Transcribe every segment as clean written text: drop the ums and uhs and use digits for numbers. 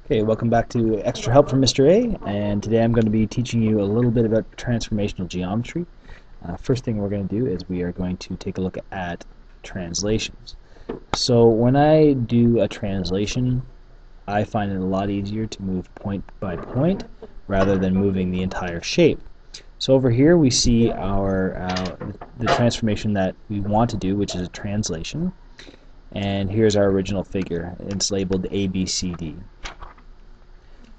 Okay, welcome back to Extra Help from Mr. A, and today I'm going to be teaching you a little bit about transformational geometry. First thing we're going to do is we are going to take a look at translations. So when I do a translation, I find it a lot easier to move point by point rather than moving the entire shape. So over here we see the transformation that we want to do, which is a translation, and here's our original figure. It's labeled ABCD.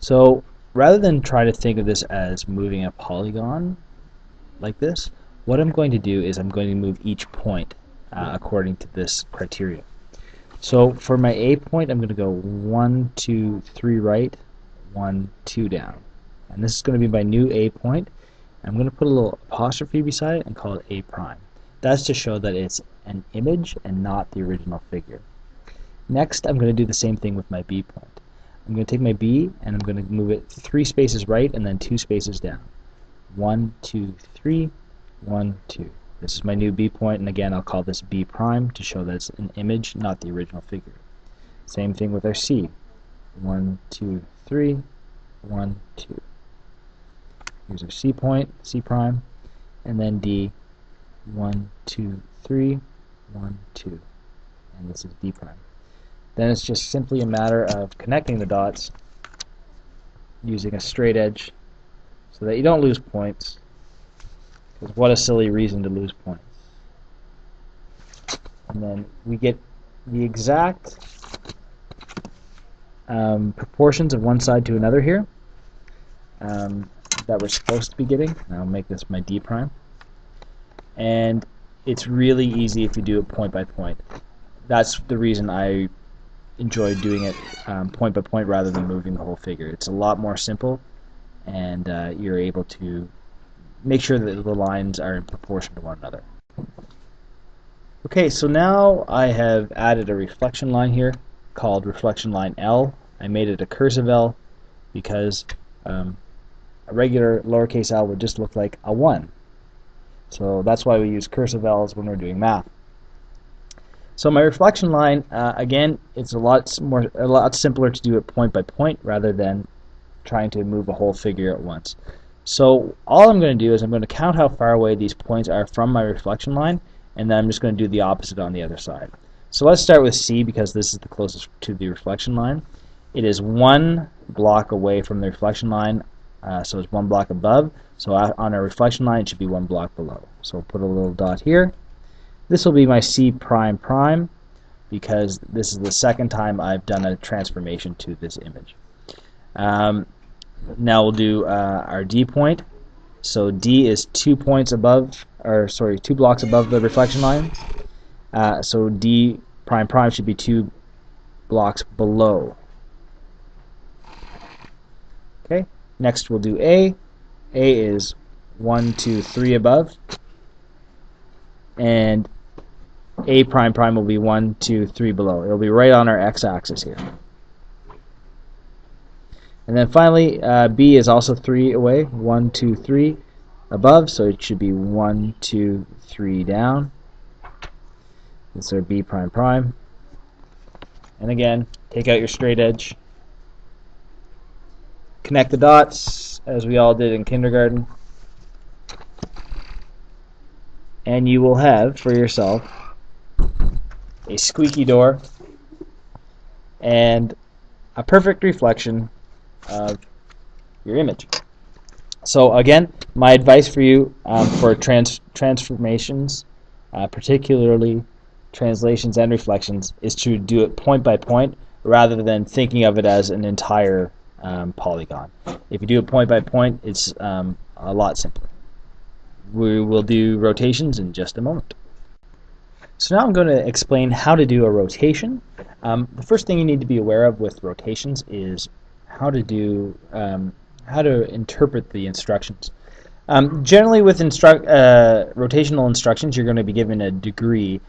So rather than try to think of this as moving a polygon like this, what I'm going to do is I'm going to move each point according to this criteria. So for my A point, I'm going to go 1, 2, 3 right, 1, 2 down. And this is going to be my new A point. I'm going to put a little apostrophe beside it and call it A prime. That's to show that it's an image and not the original figure. Next, I'm going to do the same thing with my B point. I'm going to take my B and I'm going to move it 3 spaces right and then 2 spaces down. 1, 2, 3, 1, 2. This is my new B point, and again I'll call this B prime to show that it's an image, not the original figure. Same thing with our C. 1, 2, 3, 1, 2. Here's our C point, C prime, and then D. 1, 2, 3, 1, 2. And this is D prime. Then it's just simply a matter of connecting the dots using a straight edge so that you don't lose points, because what a silly reason to lose points. And then we get the exact proportions of one side to another here that we're supposed to be getting. I'll make this my D prime. And it's really easy if you do it point by point. That's the reason I enjoy doing it point by point rather than moving the whole figure. It's a lot more simple, and you're able to make sure that the lines are in proportion to one another. Okay, so now I have added a reflection line here called reflection line L. I made it a cursive L because a regular lowercase l would just look like a 1. So that's why we use cursive L's when we're doing math. So my reflection line, again, it's a lot simpler to do it point by point rather than trying to move a whole figure at once. So all I'm going to do is I'm going to count how far away these points are from my reflection line, and then I'm just going to do the opposite on the other side. So let's start with C because this is the closest to the reflection line. It is 1 block away from the reflection line, so it's 1 block above. So on our reflection line, it should be 1 block below. So we'll put a little dot here. This will be my C prime prime because this is the second time I've done a transformation to this image. Now we'll do our D point. So D is 2 blocks above the reflection line. So D prime prime should be 2 blocks below. Okay. Next we'll do A. A is 1, 2, 3 above, and A prime prime will be 1, 2, 3 below. It'll be right on our x-axis here. And then finally, B is also 3 away, 1, 2, 3 above, so it should be 1, 2, 3 down. This is our B prime prime. And again, take out your straight edge. Connect the dots, as we all did in kindergarten. And you will have for yourself a squeaky door and a perfect reflection of your image. So again, my advice for you for transformations, particularly translations and reflections, is to do it point by point rather than thinking of it as an entire polygon. If you do it point by point, it's a lot simpler. We will do rotations in just a moment. So now I'm going to explain how to do a rotation. The first thing you need to be aware of with rotations is how to interpret the instructions. Generally with rotational instructions, you're going to be given a degree,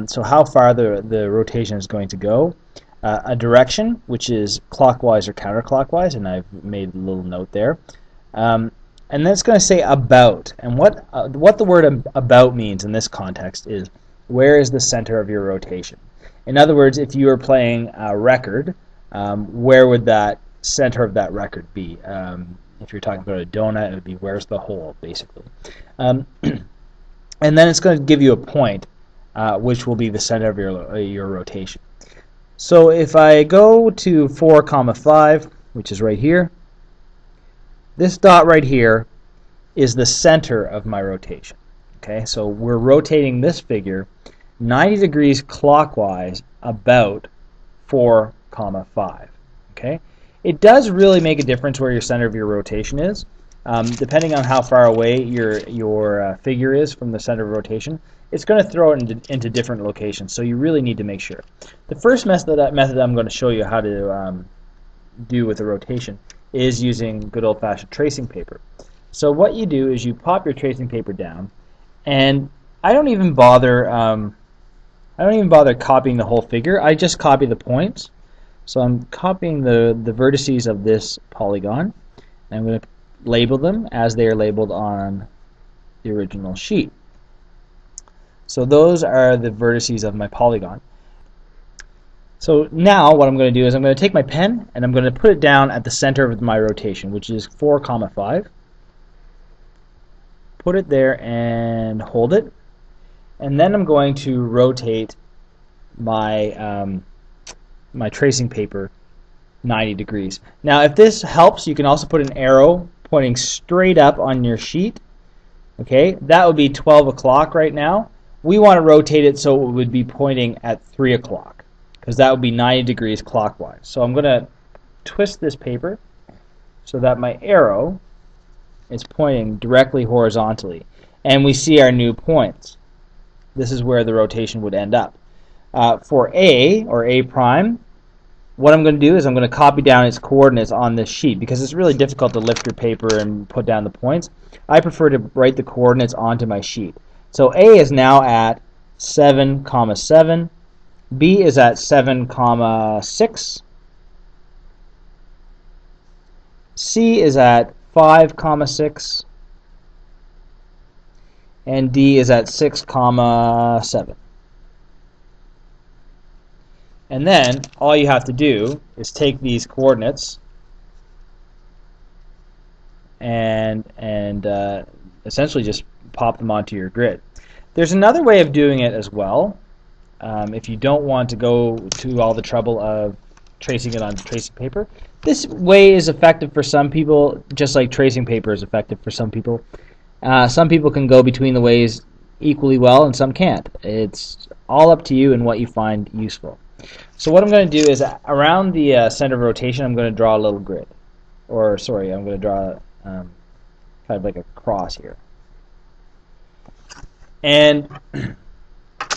so how far the rotation is going to go, a direction, which is clockwise or counterclockwise, and I've made a little note there. And then it's going to say about, and what the word about means in this context is where is the center of your rotation. In other words, if you are playing a record, where would that center of that record be? If you're talking about a donut, it would be where's the hole, basically. And then it's going to give you a point, which will be the center of your rotation. So if I go to 4, 5, which is right here, this dot right here is the center of my rotation. Okay, so we're rotating this figure 90 degrees clockwise about 4, 5. Okay, it does really make a difference where your center of your rotation is. Depending on how far away your figure is from the center of rotation, it's going to throw it into different locations, so you really need to make sure. The first method I'm going to show you how to do with the rotation is using good old-fashioned tracing paper. So what you do is you pop your tracing paper down, and I don't even bother copying the whole figure. I just copy the points. So I'm copying the vertices of this polygon, and I'm going to label them as they are labeled on the original sheet. So those are the vertices of my polygon. So now what I'm going to do is I'm going to take my pen and I'm going to put it down at the center of my rotation, which is 4, 5. Put it there and hold it. And then I'm going to rotate my my tracing paper 90 degrees. Now if this helps, you can also put an arrow pointing straight up on your sheet. Okay, that would be 12 o'clock right now. We want to rotate it so it would be pointing at 3 o'clock, because that would be 90 degrees clockwise. So I'm going to twist this paper so that my arrow is pointing directly horizontally, and we see our new points. This is where the rotation would end up. For A, or A prime, what I'm going to do is I'm going to copy down its coordinates on this sheet, because it's really difficult to lift your paper and put down the points. I prefer to write the coordinates onto my sheet. So A is now at 7, 7. B is at 7, 6. C is at 5, 6. And D is at 6, 7. And then all you have to do is take these coordinates and essentially just pop them onto your grid. There's another way of doing it as well. If you don't want to go to all the trouble of tracing it on tracing paper, this way is effective for some people, just like tracing paper is effective for some people. Some people can go between the ways equally well, and some can't. It's all up to you and what you find useful. So what I'm going to do is around the center of rotation, I'm going to draw a little grid. Or, sorry, I'm going to draw kind of like a cross here. And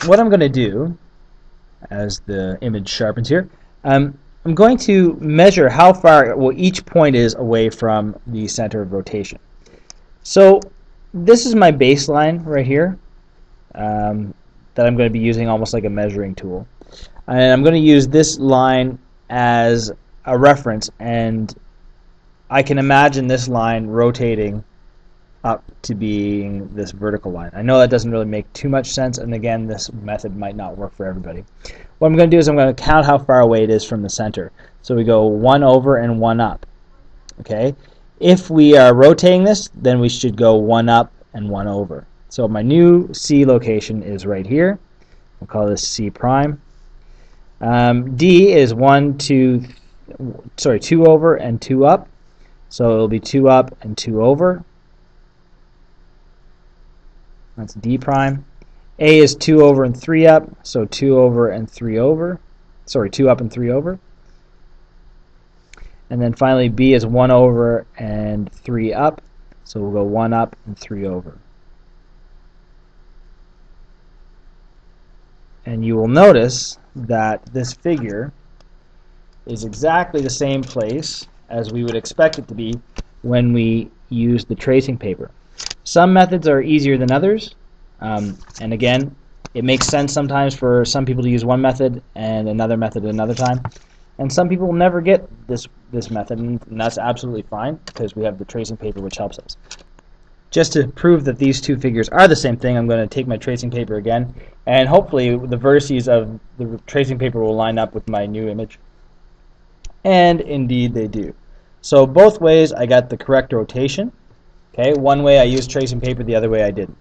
what I'm going to do, as the image sharpens here, I'm going to measure how far each point is away from the center of rotation. So this is my baseline right here that I'm going to be using almost like a measuring tool. And I'm going to use this line as a reference, and I can imagine this line rotating up to being this vertical line. I know that doesn't really make too much sense, and again, this method might not work for everybody. What I'm going to do is I'm going to count how far away it is from the center. So we go 1 over and 1 up. Okay? If we are rotating this, then we should go 1 up and 1 over. So my new C location is right here. We'll call this C prime. D is 2 over and 2 up. So it'll be 2 up and 2 over. That's D prime. A is 2 over and 3 up, so 2 over and 3 over. Sorry, 2 up and 3 over. And then finally B is 1 over and 3 up, so we'll go 1 up and 3 over. And you will notice that this figure is exactly the same place as we would expect it to be when we use the tracing paper. Some methods are easier than others, and again, it makes sense sometimes for some people to use one method and another method another time, and some people will never get this method, and that's absolutely fine because we have the tracing paper which helps us. Just to prove that these two figures are the same thing, I'm going to take my tracing paper again, and hopefully the vertices of the tracing paper will line up with my new image. And indeed they do. So both ways I got the correct rotation. Okay, one way I used tracing paper, the other way I didn't.